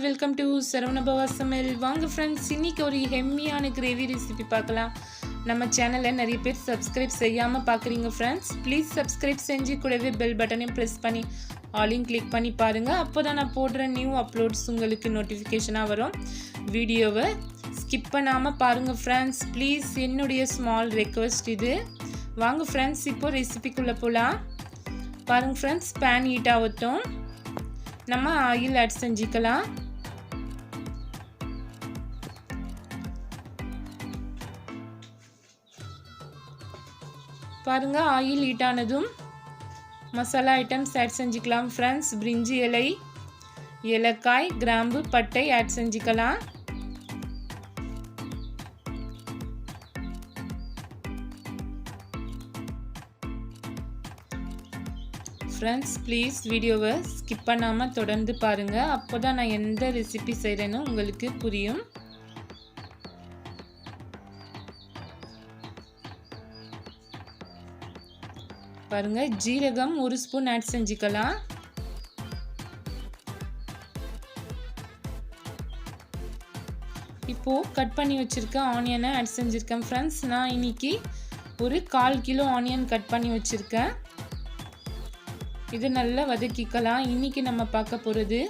Welcome to Saravanabhava சமையல். வாங்க friends, இன்னைக்கு ஒரு ஹெம்மியான கிரேவி ரெசிபி பார்க்கலாம். நம்ம சேனலை நிறைய பேர் சப்ஸ்கிரைப் செய்யாமல் பார்க்குறீங்க ஃப்ரெண்ட்ஸ். ப்ளீஸ் சப்ஸ்கிரைப் செஞ்சு கூடவே பெல் பட்டனையும் ப்ரெஸ் பண்ணி ஆலையும் கிளிக் பண்ணி பாருங்கள். அப்போ தான் நான் போடுற நியூ அப்லோட்ஸ் உங்களுக்கு நோட்டிஃபிகேஷனாக வரும். வீடியோவை ஸ்கிப் பண்ணாமல் பாருங்கள் ஃப்ரெண்ட்ஸ். ப்ளீஸ் என்னுடைய ஸ்மால் ரெக்வெஸ்ட் இது. வாங்க ஃப்ரெண்ட்ஸ், இப்போ ரெசிபிக்குள்ளே போகலாம். பாருங்கள் ஃப்ரெண்ட்ஸ், பேன் ஹீட் ஆகட்டும். நம்ம ஆயில் ஆட் செஞ்சுக்கலாம். பாருங்க, ஆயில் ஹீட் ஆனதும் மசாலா ஐட்டம்ஸ் ஆட் செஞ்சுக்கலாம் ஃப்ரெண்ட்ஸ். பிரிஞ்சி இலை, ஏலக்காய், கிராம்பு, பட்டை ஆட் செஞ்சுக்கலாம். ஃப்ரெண்ட்ஸ், ப்ளீஸ் வீடியோவை ஸ்கிப் பண்ணாமல் தொடர்ந்து பாருங்கள். அப்போ தான் நான் எந்த ரெசிபி செய்கிறேன்னு உங்களுக்கு புரியும். பாருங்கள், ஜீரகம் 1 ஸ்பூன் ஆட் செஞ்சுக்கலாம். இப்போது கட் பண்ணி வச்சுருக்க ஆனியனை ஆட் செஞ்சுருக்கேன் ஃப்ரெண்ட்ஸ். நான் இன்னைக்கு ஒரு 1/4 கிலோ ஆனியன் கட் பண்ணி வச்சுருக்கேன். இது நல்லா வதக்கிக்கலாம். இன்னைக்கு நம்ம பார்க்க போகிறது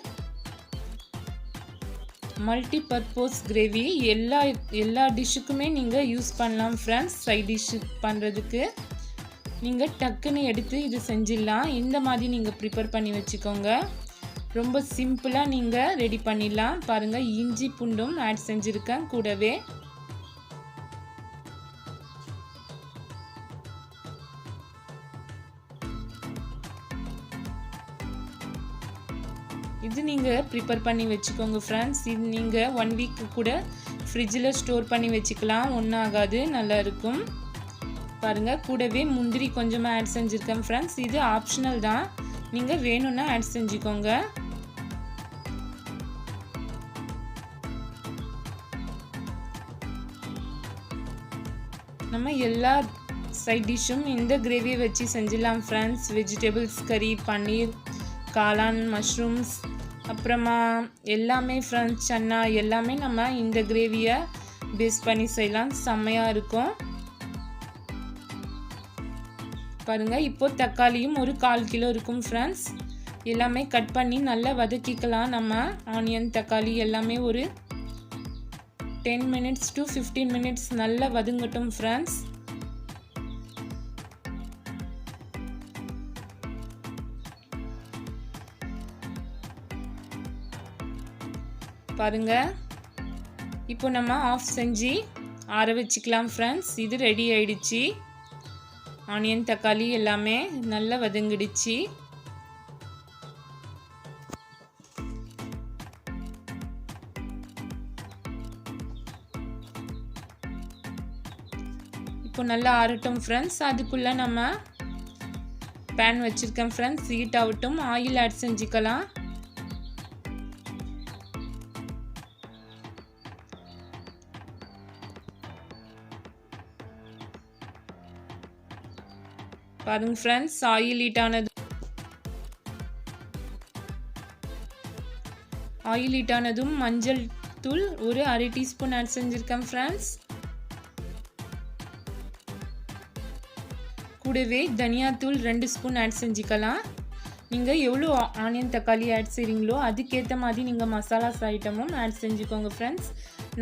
மல்டி பர்பஸ் கிரேவி. எல்லா டிஷ்ஷுக்குமே நீங்கள் யூஸ் பண்ணலாம் ஃப்ரெண்ட்ஸ். சைட் டிஷ் பண்ணுறதுக்கு நீங்கள் டக்குன்னு எடுத்து இது செஞ்சிடலாம். இந்த மாதிரி நீங்கள் ப்ரிப்பேர் பண்ணி வச்சுக்கோங்க. ரொம்ப சிம்பிளாக நீங்கள் ரெடி பண்ணிடலாம். பாருங்கள், இஞ்சி பூண்டும் ஆட் செஞ்சுருக்கேன் கூடவே. இது நீங்கள் ப்ரிப்பேர் பண்ணி வச்சுக்கோங்க ஃப்ரெண்ட்ஸ். இது நீங்கள் 1 வீக் கூட ஃப்ரிட்ஜில் ஸ்டோர் பண்ணி வச்சுக்கலாம். ஒன்றும் ஆகாது, நல்லா இருக்கும். பாருங்கள், கூடவே முந்திரி கொஞ்சமாக ஆட் செஞ்சுருக்கேன் ஃப்ரெண்ட்ஸ். இது ஆப்ஷனல் தான், நீங்கள் வேணும்னா ஆட் செஞ்சுக்கோங்க. நம்ம எல்லா சைட் டிஷ்ஷும் இந்த கிரேவியை வச்சு செஞ்சிடலாம் ஃப்ரெண்ட்ஸ். வெஜிடபிள்ஸ் கறி, பன்னீர், காளான், மஷ்ரூம்ஸ், அப்புறமா எல்லாமே ஃப்ரெண்ட்ஸ், சன்னா எல்லாமே நம்ம இந்த கிரேவியை பேஸ் பண்ணி செய்யலாம். செம்மையாக இருக்கும். பாருங்கள், இப்போ தக்காளியும் ஒரு 1/4 கிலோ இருக்கும் ஃப்ரெண்ட்ஸ். எல்லாமே கட் பண்ணி நல்லா வதக்கிக்கலாம். நம்ம ஆனியன், தக்காளி எல்லாமே ஒரு 10 minutes to 15 minutes நல்லா வதங்கட்டும் ஃப்ரெண்ட்ஸ். பாருங்க, இப்போ நம்ம ஆஃப் செஞ்சு ஆற வச்சுக்கலாம் ஃப்ரெண்ட்ஸ். இது ரெடி ஆயிடுச்சு. ஆனியன், தக்காளி எல்லாமே நல்லா வதங்கிடுச்சு. இப்போ நல்லா ஆறட்டும் ஃப்ரெண்ட்ஸ். அதுக்குள்ளே நம்ம பேன் வச்சுருக்கேன் ஃப்ரெண்ட்ஸ். ஹீட் ஆகட்டும். ஆயில் ஆட் செஞ்சுக்கலாம். பாருங்க ஃப்ரெண்ட்ஸ், ஆயில் ஹீட் ஆனதும் மஞ்சள் தூள் ஒரு 1/2 டீஸ்பூன் ஆட் செஞ்சுருக்கேன் ஃப்ரெண்ட்ஸ். கூடவே தனியாத்தூள் 2 ஸ்பூன் ஆட் செஞ்சுக்கலாம். நீங்கள் எவ்வளோ ஆனியன், தக்காளி ஆட் செய்கிறீங்களோ அதுக்கேற்ற மாதிரி நீங்கள் மசாலாஸ் ஐட்டமும் ஆட் செஞ்சுக்கோங்க ஃப்ரெண்ட்ஸ்.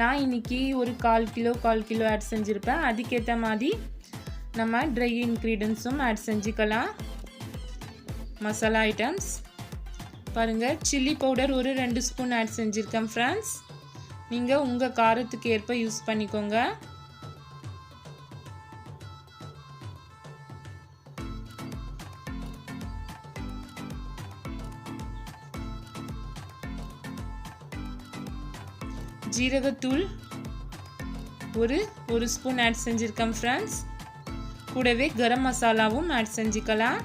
நான் இன்னைக்கு ஒரு 1/4 கிலோ ஆட் செஞ்சுருப்பேன். அதுக்கேற்ற மாதிரி நம்ம ட்ரை இன்க்ரீடியன்ஸும் ஆட் செஞ்சுக்கலாம். மசாலா ஐட்டம்ஸ் பாருங்கள், சில்லி பவுடர் ஒரு 2 ஸ்பூன் ஆட் செஞ்சுருக்கேன் ஃப்ரெண்ட்ஸ். நீங்கள் உங்கள் காரத்துக்கு ஏற்ப யூஸ் பண்ணிக்கோங்க. ஜீரகத்தூள் ஒரு ஸ்பூன் ஆட் செஞ்சுருக்கேன் ஃப்ரெண்ட்ஸ். கூடவே கரம் மசாலாவும் ஆட் செஞ்சுக்கலாம்.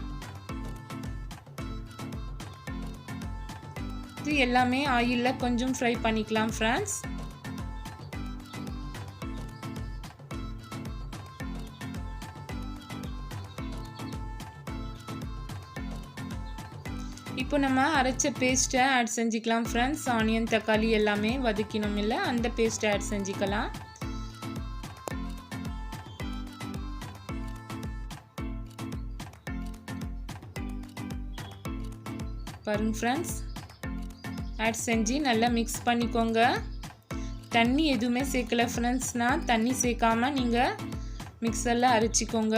இது எல்லாமே ஆயிலில் கொஞ்சம் ஃப்ரை பண்ணிக்கலாம் ஃப்ரெண்ட்ஸ். இப்போ நம்ம அரைச்ச பேஸ்ட்டை ஆட் செஞ்சுக்கலாம் ஃப்ரெண்ட்ஸ். ஆனியன் தக்காளி எல்லாமே வதக்கினோம் இல்லை, அந்த பேஸ்ட்டை ஆட் செஞ்சுக்கலாம். பாருங்க ஃப்ரெண்ட்ஸ், ஆட் செஞ்சு நல்லா மிக்ஸ் பண்ணிக்கோங்க. தண்ணி எதுவுமே சேர்க்கல ஃப்ரெண்ட்ஸ், நான் தண்ணி சேர்க்காம நீங்கள் மிக்சரில் அரைச்சிக்கோங்க.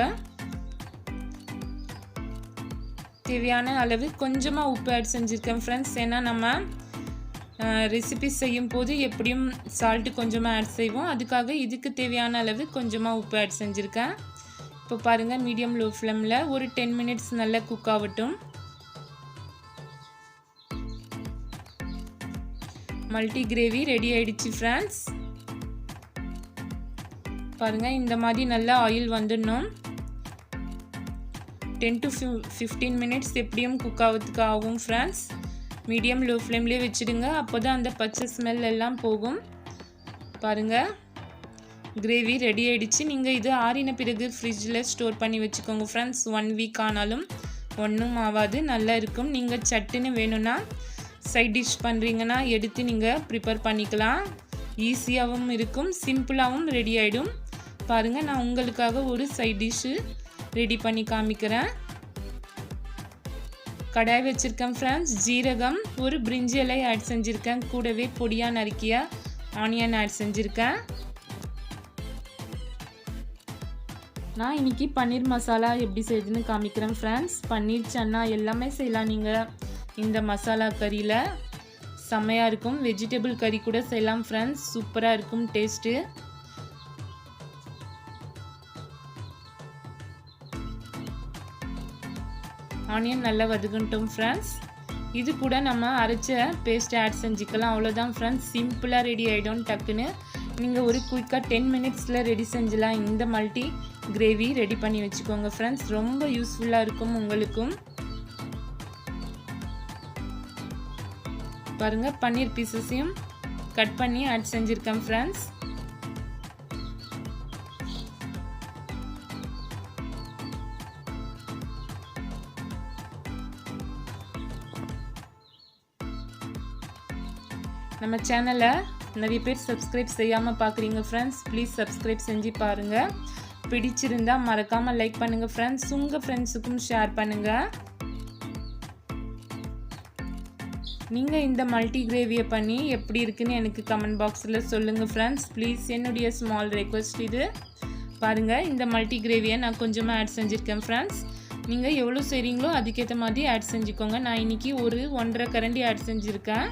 தேவையான அளவு கொஞ்சமாக உப்பு ஆட் செஞ்சுருக்கேன் ஃப்ரெண்ட்ஸ். ஏன்னா நம்ம ரெசிபி செய்யும் போது எப்படியும் சால்ட்டு கொஞ்சமாக ஆட் செய்வோம், அதுக்காக இதுக்கு தேவையான அளவு கொஞ்சமாக உப்பு ஆட் செஞ்சுருக்கேன். இப்போ பாருங்கள், மீடியம் லோ ஃப்ளேமில் ஒரு 10 மினிட்ஸ் நல்லா குக் ஆகட்டும். மல்டி கிரேவி ரெடி ஆயிடுச்சு ஃப்ரெண்ட்ஸ். பாருங்கள், இந்த மாதிரி நல்லா ஆயில் வந்துடணும். 10 to 15 மினிட்ஸ் எப்படியும் குக் ஆகிறதுக்கு ஆகும் ஃப்ரெண்ட்ஸ். மீடியம் லோ ஃப்ளேம்லேயே வச்சுடுங்க, அப்போ தான் அந்த பச்சை ஸ்மெல் எல்லாம் போகும். பாருங்கள், கிரேவி ரெடி ஆகிடுச்சு. நீங்கள் இது ஆறின பிறகு ஃப்ரிட்ஜில் ஸ்டோர் பண்ணி வச்சுக்கோங்க ஃப்ரெண்ட்ஸ். 1 வீக் ஆனாலும் ஒன்றும் ஆகாது, நல்லா இருக்கும். நீங்கள் சட்டுன்னு வேணும்னா சைட் டிஷ் பண்ணுறீங்கன்னா எடுத்து நீங்கள் ப்ரிப்பேர் பண்ணிக்கலாம். ஈஸியாகவும் இருக்கும், சிம்பிளாகவும் ரெடி ஆகிடும். பாருங்கள், நான் உங்களுக்காக ஒரு சைட் டிஷ்ஷு ரெடி பண்ணி காமிக்கிறேன். கடாய் வச்சுருக்கேன் ஃப்ரெண்ட்ஸ். ஜீரகம், ஒரு பிரிஞ்சி இலை ஆட் செஞ்சுருக்கேன். கூடவே பொடியாக நறுக்கிய ஆனியன் ஆட் செஞ்சுருக்கேன். நான் இன்றைக்கி பன்னீர் மசாலா எப்படி செய்யுதுன்னு காமிக்கிறேன் ஃப்ரெண்ட்ஸ். பன்னீர் சன்னா எல்லாமே செய்யலாம் நீங்கள் இந்த மசாலா கறியில். செம்மையாக இருக்கும். வெஜிடபிள் கறி கூட செய்யலாம் ஃப்ரெண்ட்ஸ், சூப்பராக இருக்கும் டேஸ்ட்டு. ஆனியன் நல்லா வதக்கட்டும் ஃப்ரெண்ட்ஸ். இது கூட நம்ம அரைச்ச பேஸ்ட் ஆட் செஞ்சுக்கலாம். அவ்வளோதான் ஃப்ரெண்ட்ஸ், சிம்பிளாக ரெடி ஆகிடும். டக்குன்னு நீங்கள் ஒரு குயிக்காக 10 மினிட்ஸில் ரெடி செஞ்சிடலாம். இந்த மல்டி கிரேவி ரெடி பண்ணி வச்சுக்கோங்க ஃப்ரெண்ட்ஸ், ரொம்ப யூஸ்ஃபுல்லாக இருக்கும் உங்களுக்கும். பாருங்கள், பன்னீர் பீசஸையும் கட் பண்ணி ஆட் செஞ்சுருக்கேன் ஃப்ரெண்ட்ஸ். நம்ம சேனலை நிறைய பேர் சப்ஸ்கிரைப் செய்யாமல் பார்க்குறீங்க ஃப்ரெண்ட்ஸ். ப்ளீஸ் சப்ஸ்கிரைப் செஞ்சு பாருங்கள். பிடிச்சிருந்தா மறக்காமல் லைக் பண்ணுங்கள் ஃப்ரெண்ட்ஸ். உங்கள் ஃப்ரெண்ட்ஸுக்கும் ஷேர் பண்ணுங்கள். நீங்கள் இந்த மல்டி கிரேவியை பண்ணி எப்படி இருக்குன்னு எனக்கு கமெண்ட் பாக்ஸில் சொல்லுங்கள் ஃப்ரெண்ட்ஸ். ப்ளீஸ், என்னுடைய ஸ்மால் ரெக்வெஸ்ட் இது. பாருங்கள், இந்த மல்டி கிரேவியை நான் கொஞ்சமாக ஆட் செஞ்சுருக்கேன் ஃப்ரெண்ட்ஸ். நீங்கள் எவ்வளோ செய்கிறீங்களோ அதுக்கேற்ற மாதிரி ஆட் செஞ்சுக்கோங்க. நான் இன்றைக்கி ஒரு 1.5 கரண்டி ஆட் செஞ்சுருக்கேன்.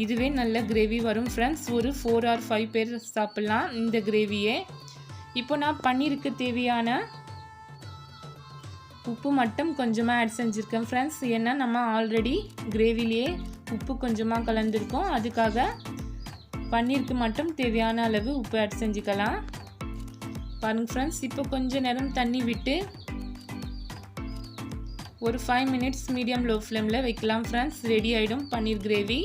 இதுவே நல்ல கிரேவி வரும் ஃப்ரெண்ட்ஸ். ஒரு 4 or 5 பேர் சாப்பிட்லாம் இந்த கிரேவியே. இப்போ நான் பன்னீருக்கு தேவையான உப்பு மட்டும் கொஞ்சமாக ஆட் செஞ்சுருக்கேன் ஃப்ரெண்ட்ஸ். ஏன்னா நம்ம ஆல்ரெடி கிரேவிலேயே உப்பு கொஞ்சமாக கலந்துருக்கோம், அதுக்காக பன்னீருக்கு மட்டும் தேவையான அளவு உப்பு ஆட் செஞ்சுக்கலாம். பாருங்கள் ஃப்ரெண்ட்ஸ், இப்போ கொஞ்சம் நேரம் தண்ணி விட்டு ஒரு 5 மினிட்ஸ் மீடியம் லோ ஃப்ளேமில் வைக்கலாம் ஃப்ரெண்ட்ஸ். ரெடி ஆகிடும் பன்னீர் கிரேவி.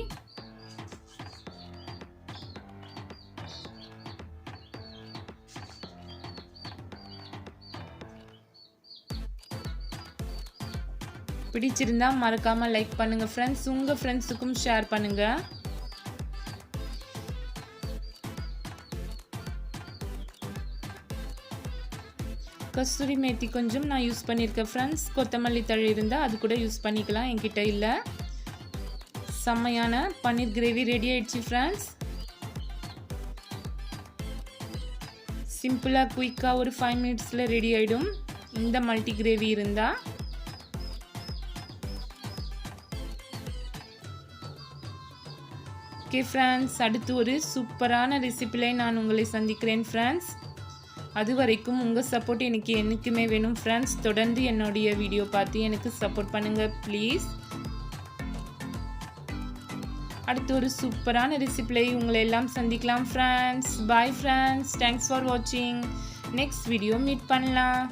பிடிச்சிருந்தா மறக்காமல் லைக் பண்ணுங்கள் ஃப்ரெண்ட்ஸ். உங்கள் ஃப்ரெண்ட்ஸுக்கும் ஷேர் பண்ணுங்கள். கஸ்தூரி மேத்தி கொஞ்சம் நான் யூஸ் பண்ணியிருக்கேன் ஃப்ரெண்ட்ஸ். கொத்தமல்லி தழை இருந்தால் அது கூட யூஸ் பண்ணிக்கலாம், என்கிட்ட இல்லை. செம்மையான பன்னீர் கிரேவி ரெடி ஆயிடுச்சு ஃப்ரெண்ட்ஸ். சிம்பிளாக குயிக்காக ஒரு 5 மினிட்ஸில் ரெடி ஆகிடும் இந்த மல்டி கிரேவி இருந்தால். ஓகே ஃப்ரெண்ட்ஸ், அடுத்து ஒரு சூப்பரான ரெசிபியில் நான் உங்களை சந்திக்கிறேன் ஃப்ரெண்ட்ஸ். அது வரைக்கும் உங்கள் சப்போர்ட் எனக்கு என்றைக்குமே வேணும் ஃப்ரெண்ட்ஸ். தொடர்ந்து என்னுடைய வீடியோ பார்த்து எனக்கு சப்போர்ட் பண்ணுங்கள் ப்ளீஸ். அடுத்து ஒரு சூப்பரான ரெசிபியில் உங்களை எல்லாம் சந்திக்கலாம் friends. Bye friends, thanks for வாட்சிங். நெக்ஸ்ட் வீடியோ மீட் பண்ணலாம்.